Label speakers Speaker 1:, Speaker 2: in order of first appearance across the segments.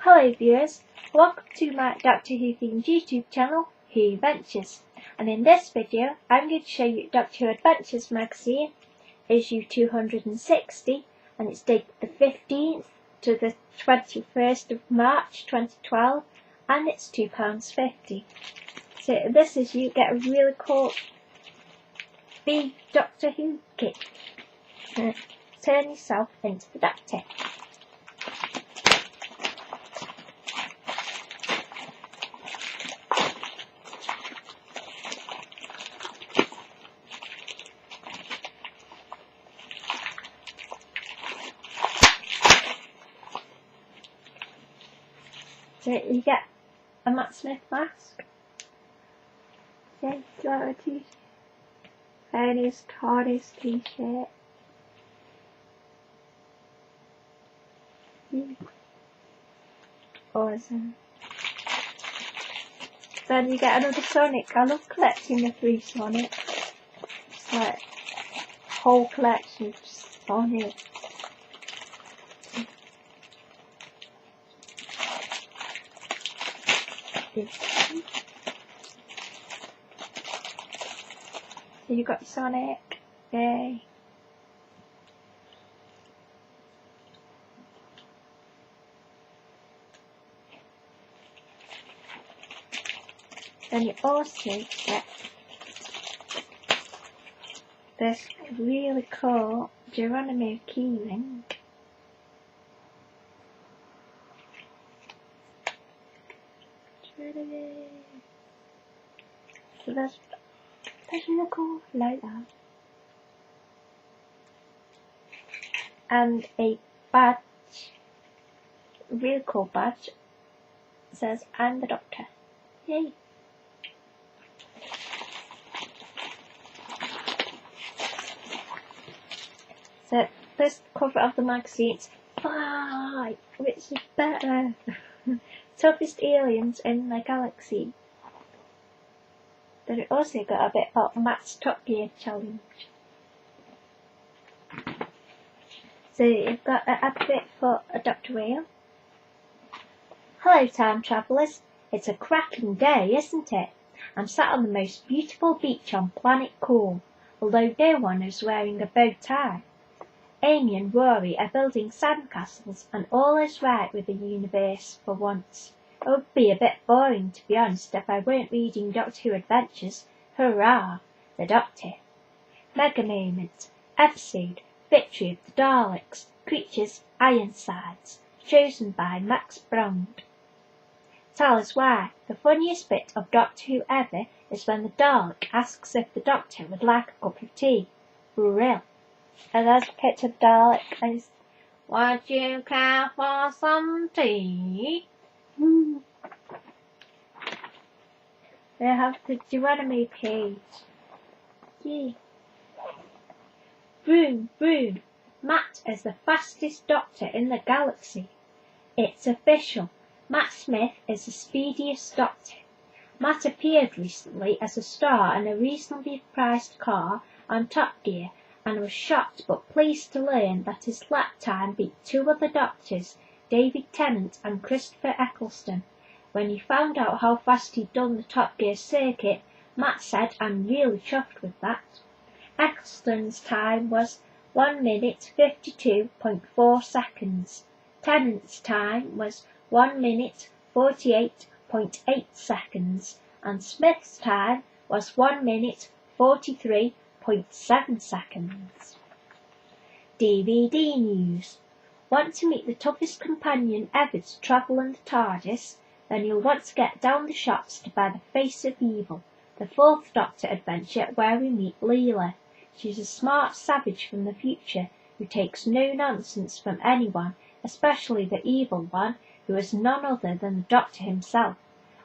Speaker 1: Hello viewers, welcome to my Doctor Who themed YouTube channel, Who Adventures, and in this video I'm going to show you Doctor Who Adventures magazine, issue 260, and it's dated the 15th to the 21st of March 2012, and it's £2.50. So in this issue you get a really cool big Doctor Who kit. Turn yourself into the Doctor. So you get a Matt Smith mask, a t-shirt, Ernie's TARDIS t-shirt, awesome. Then you get another Sonic. I love collecting the free Sonic. It's like a whole collection of Sonic. So you got your Sonic, yay. Then you also get this really cool Geronimo keyring. So that's really cool, I like that. And a badge, a really cool badge, says I'm the Doctor. Yay! So this cover of the magazine's 5, which is better. Toughest aliens in the galaxy. Then it also got a bit of Matt's Top Gear challenge. So you've got an advert for a Dr. Whale. Hello time travellers, it's a cracking day, isn't it? I'm sat on the most beautiful beach on planet Cool, although no one is wearing a bow tie. Amy and Rory are building sandcastles and all is right with the universe for once. It would be a bit boring, to be honest, if I weren't reading Doctor Who Adventures. Hurrah! The Doctor. Mega Moment. Episode. Victory of the Daleks. Creatures Ironsides. Chosen by Max Brand. Tell us why. The funniest bit of Doctor Who ever is when the Dalek asks if the Doctor would like a cup of tea. Real. And there's a picture of Dalek and it's, would you care for some tea? They have the Geronimo page. Yay. Vroom, vroom. Matt is the fastest Doctor in the galaxy. It's official. Matt Smith is the speediest Doctor. Matt appeared recently as a star in a reasonably priced car on Top Gear and was shocked but pleased to learn that his lap time beat 2 other Doctors, David Tennant and Christopher Eccleston. When he found out how fast he'd done the Top Gear circuit, Matt said, I'm really chuffed with that. Eccleston's time was 1 minute 52.4 seconds. Tennant's time was 1 minute 48.8 seconds. And Smith's time was 1 minute 43.7 seconds. DVD news. Want to meet the toughest companion ever to travel in the TARDIS? Then you'll want to get down the shops to buy The Face of Evil, the 4th Doctor adventure where we meet Leela. She's a smart savage from the future who takes no nonsense from anyone, especially the evil one, who is none other than the Doctor himself.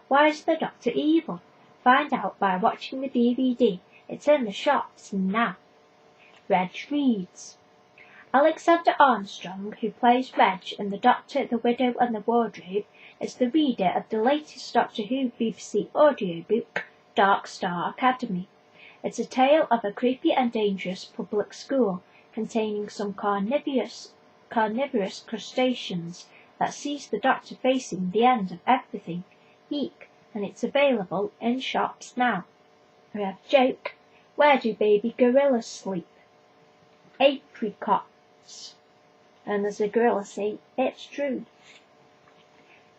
Speaker 1: Why is the Doctor evil? Find out by watching the DVD. It's in the shops now. Reg reads. Alexander Armstrong, who plays Reg in The Doctor, the Widow and the Wardrobe, is the reader of the latest Doctor Who BBC audiobook, Dark Star Academy. It's a tale of a creepy and dangerous public school containing some carnivorous crustaceans, that sees the Doctor facing the end of everything. Eek, and it's available in shops now. We have joke. Where do baby gorillas sleep? Apricots. And as a gorilla say, it's true.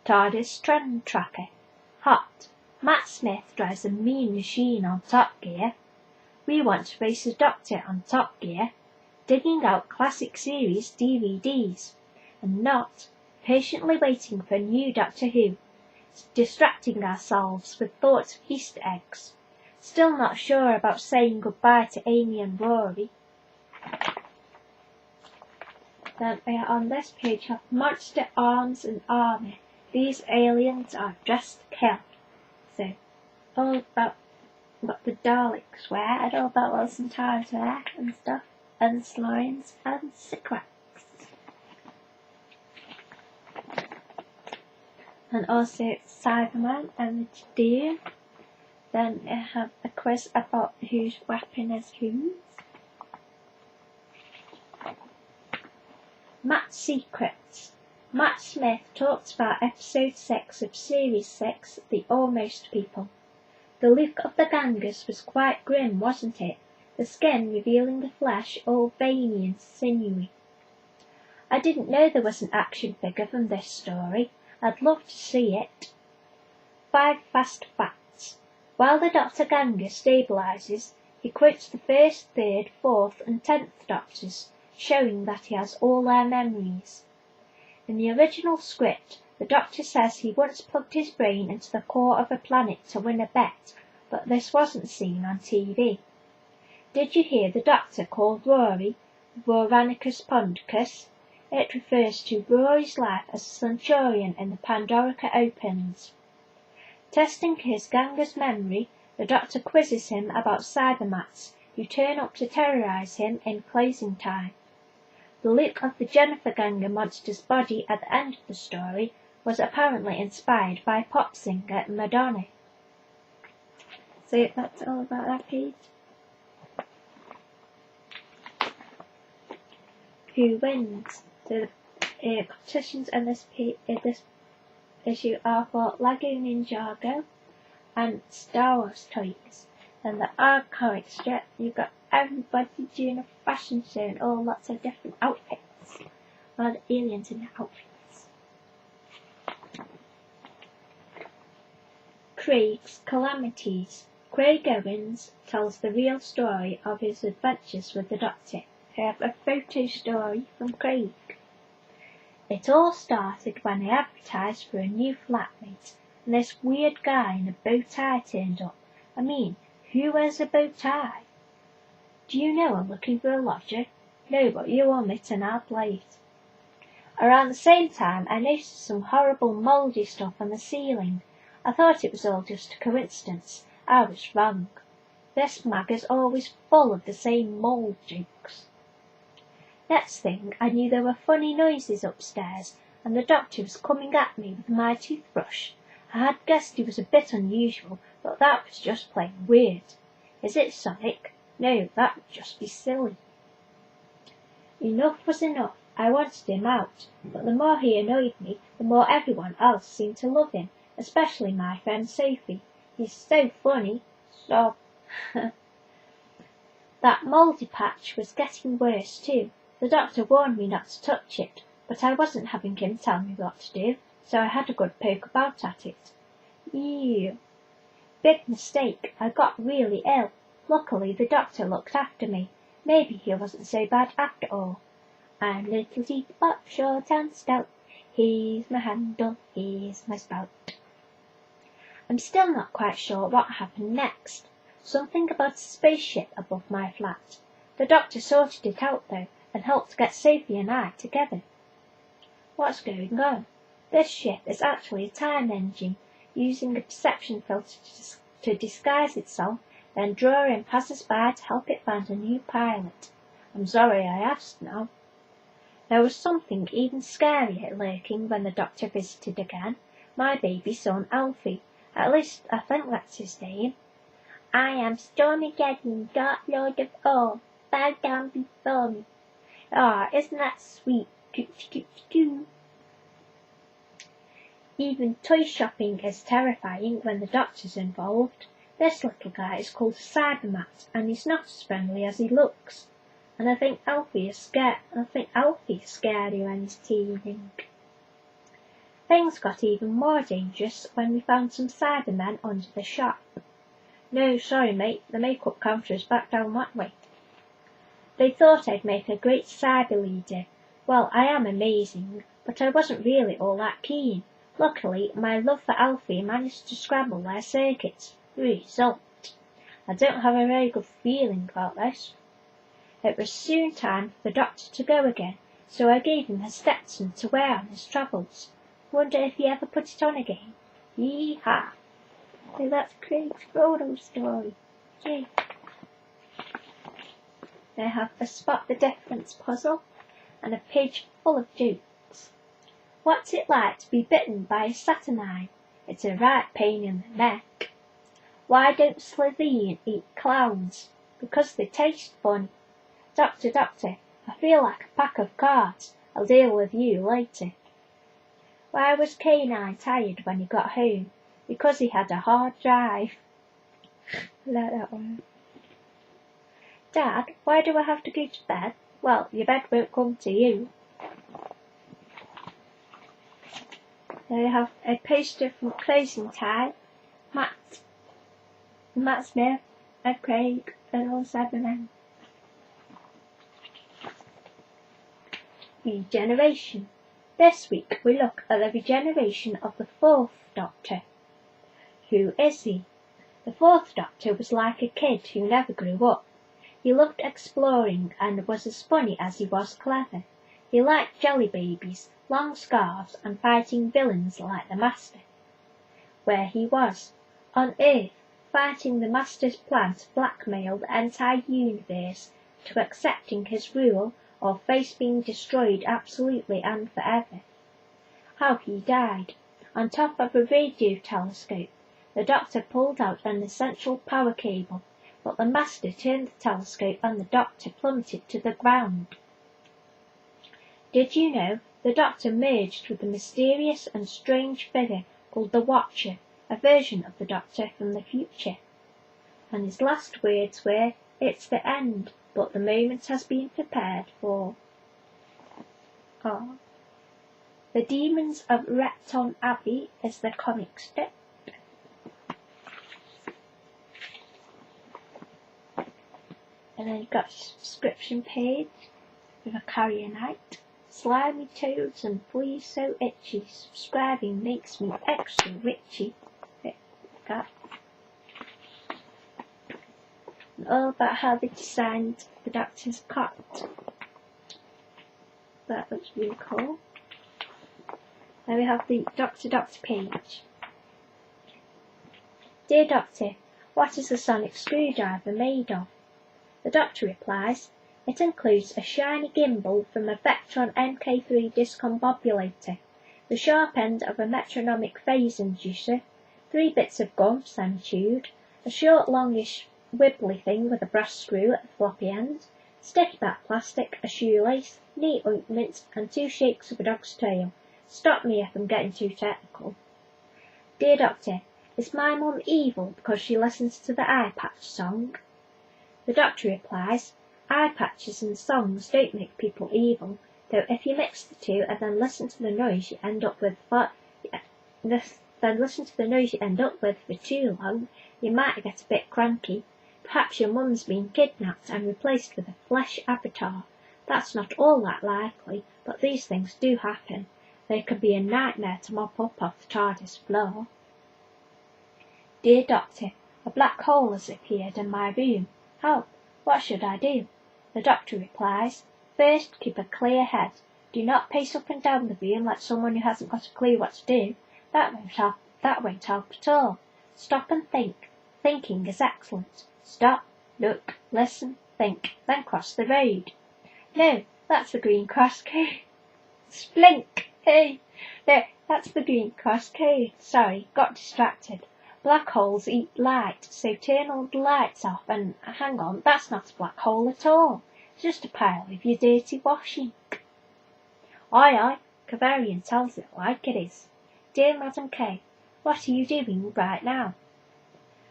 Speaker 1: TARDIS Trend Tracker. Hot. Matt Smith drives a mean machine on Top Gear. We want to race the Doctor on Top Gear, digging out classic series DVDs, and not patiently waiting for new Doctor Who, distracting ourselves with thoughts of Easter eggs. Still not sure about saying goodbye to Amy and Rory. Then on this page have Monster Arms and Armour. These aliens are dressed to kill. So, all about what the Daleks wear, and all about what the Centaurs wear and stuff, and slimes and cigarettes. And also Cyberman and the Doom. Then I have a quiz about whose weapon is whose. Matt's Secrets. Matt Smith talks about episode 6 of series 6, The Almost People. The look of the gangers was quite grim, wasn't it? The skin revealing the flesh all veiny and sinewy. I didn't know there was an action figure from this story. I'd love to see it. 5 fast facts. While the Dr. Ganger stabilises, he quotes the 1st, 3rd, 4th and 10th Doctors, showing that he has all their memories. In the original script, the Doctor says he once plugged his brain into the core of a planet to win a bet, but this wasn't seen on TV. Did you hear the Doctor called Rory Voranicus Pondicus? It refers to Rory's life as a Centurion in the Pandorica Opens. Testing his Ganger's memory, the Doctor quizzes him about Cybermats, who turn up to terrorise him in closing time. The look of the Jennifer Ganger monster's body at the end of the story was apparently inspired by pop singer Madonna. So that's all about that page. Who wins? So the competitions in this issue are for Lego Ninjago and Star Wars toys. And the art comic strip, you've got everybody doing a fashion show and all lots of different outfits. All the aliens in the outfits. Craig's Calamities. Craig Owens tells the real story of his adventures with the Doctor. I have a photo story from Craig. It all started when I advertised for a new flatmate, and this weird guy in a bow tie turned up. I mean, who wears a bow tie? Do you know I'm looking for a lodger? No, but you own it and I'll play it. Around the same time, I noticed some horrible mouldy stuff on the ceiling. I thought it was all just a coincidence. I was wrong. This mag is always full of the same mould jokes. Next thing, I knew there were funny noises upstairs, and the Doctor was coming at me with my toothbrush. I had guessed he was a bit unusual, but that was just plain weird. Is it Sonic? No, that would just be silly. Enough was enough. I wanted him out, but the more he annoyed me, the more everyone else seemed to love him, especially my friend Sophie. He's so funny. So that mouldy patch was getting worse too. The Doctor warned me not to touch it, but I wasn't having him tell me what to do, so I had a good poke about at it. Ew. Big mistake. I got really ill. Luckily the Doctor looked after me. Maybe he wasn't so bad after all. I'm little teapot, short and stout. Here's my handle, here's my spout. I'm still not quite sure what happened next. Something about a spaceship above my flat. The Doctor sorted it out though, and helped get Sophie and I together. What's going on? This ship is actually a time engine, using a perception filter to disguise itself, then draw in passers-by to help it find a new pilot. I'm sorry I asked now. There was something even scarier lurking when the Doctor visited again. My baby son Alfie. At least I think that's his name. I am Stormageddon, Dark Lord of all. Bow down before me. Ah, isn't that sweet? Toot toot toot. Even toy shopping is terrifying when the doctor's involved. This little guy is called Cybermat, and he's not as friendly as he looks. And I think Alfie is scary when he's teething. Things got even more dangerous when we found some Cybermen under the shop. No, sorry mate, the makeup counter is back down that way. They thought I'd make a great cyber leader. Well, I am amazing, but I wasn't really all that keen. Luckily, my love for Alfie managed to scramble their circuits. Result: I don't have a very good feeling about this. It was soon time for the doctor to go again, so I gave him his Stetson to wear on his travels. Wonder if he ever put it on again. Yee-haw! So that's Craig's photo story. Yay! They have a spot the difference puzzle and a page full of jokes. What's it like to be bitten by a saturnine? It's a right pain in the neck. Why don't Slytherin eat clowns? Because they taste funny. Doctor, I feel like a pack of cards. I'll deal with you later. Why was K9 tired when he got home? Because he had a hard drive. I like that one. Dad, why do I have to go to bed? Well, your bed won't come to you. They have a poster from Closing Time. Matt Smith and Craig and all 7 men. Regeneration. This week we look at the regeneration of the 4th Doctor. Who is he? The 4th Doctor was like a kid who never grew up. He loved exploring and was as funny as he was clever. He liked jelly babies, long scarves and fighting villains like the Master. Where he was, on Earth, fighting the Master's plan to blackmail the entire universe to accepting his rule or face being destroyed absolutely and forever. How he died. On top of a radio telescope, the Doctor pulled out an essential power cable, but the Master turned the telescope and the Doctor plummeted to the ground. Did you know the Doctor merged with a mysterious and strange figure called the Watcher, a version of the Doctor from the future? And his last words were, "It's the end, but the moment has been prepared for." The Demons of Repton Abbey is the comic strip. And then you've got a subscription page with a carrier knight. Slimy toads and fleas so itchy, subscribing makes me extra witchy. And all about how they designed the Doctor's cot. That looks really cool. Then we have the Doctor page. Dear Doctor, what is a sonic screwdriver made of? The Doctor replies, it includes a shiny gimbal from a Vectron MK3 discombobulator, the sharp end of a metronomic phase inducer, 3 bits of gum semi-chewed, a short longish wibbly thing with a brass screw at the floppy end, sticky back plastic, a shoelace, neat ointment and 2 shakes of a dog's tail. Stop me if I'm getting too technical. Dear Doctor, is my mum evil because she listens to the eye patch song? The Doctor replies, eye patches and songs don't make people evil, though if you mix the two and then listen to the noise you end up with for too long, you might get a bit cranky. Perhaps your mum's been kidnapped and replaced with a flesh avatar. That's not all that likely, but these things do happen. They can be a nightmare to mop up off the TARDIS floor. Dear Doctor, a black hole has appeared in my room. Help! What should I do? The Doctor replies, first, keep a clear head. Do not pace up and down the room like someone who hasn't got a clue what to do. That won't help at all. Stop and think. Thinking is excellent. Stop, look, listen, think, then cross the road. No, that's the green cross code. Splink! Hey! No, that's the green cross code. Sorry, got distracted. Black holes eat light, so turn all the lights off and hang on, that's not a black hole at all. It's just a pile of your dirty washing. Aye, Kavarian tells it like it is. Dear Madam K, what are you doing right now?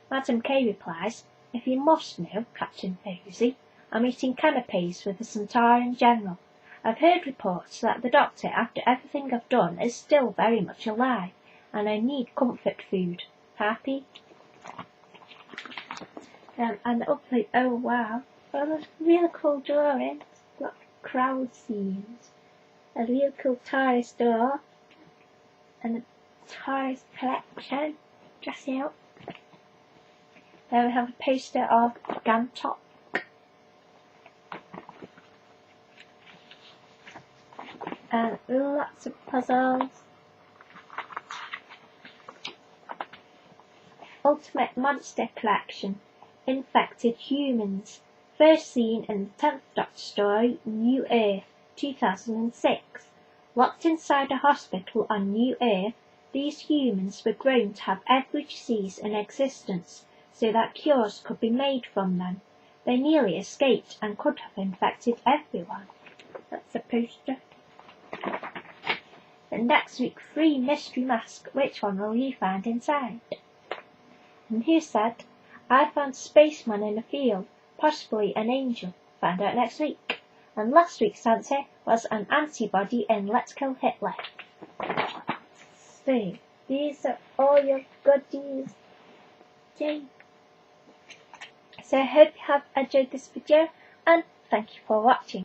Speaker 1: Madam K replies, if you must know, Captain Posey, I'm eating canapes with the Centaurian General. I've heard reports that the doctor, after everything I've done, is still very much alive, and I need comfort food. Happy? And upload, oh wow, those really cool drawings. Got crowd scenes, a real cool tourist door, and a tourist collection. Dressing out. Then we have a poster of Gantok. And lots of puzzles. Ultimate Monster Collection. Infected Humans. First seen in the 10th Doctor story, New Earth, 2006. Locked inside a hospital on New Earth, these humans were grown to have every disease in existence, so that cures could be made from them. They nearly escaped and could have infected everyone. That's a poster. And next week, free mystery mask. Which one will you find inside? And who said, I found Spaceman in a field, possibly an angel. Find out next week. And last week's answer was an antibody in Let's Kill Hitler. So, these are all your goodies. Yay! So I hope you have enjoyed this video, and thank you for watching.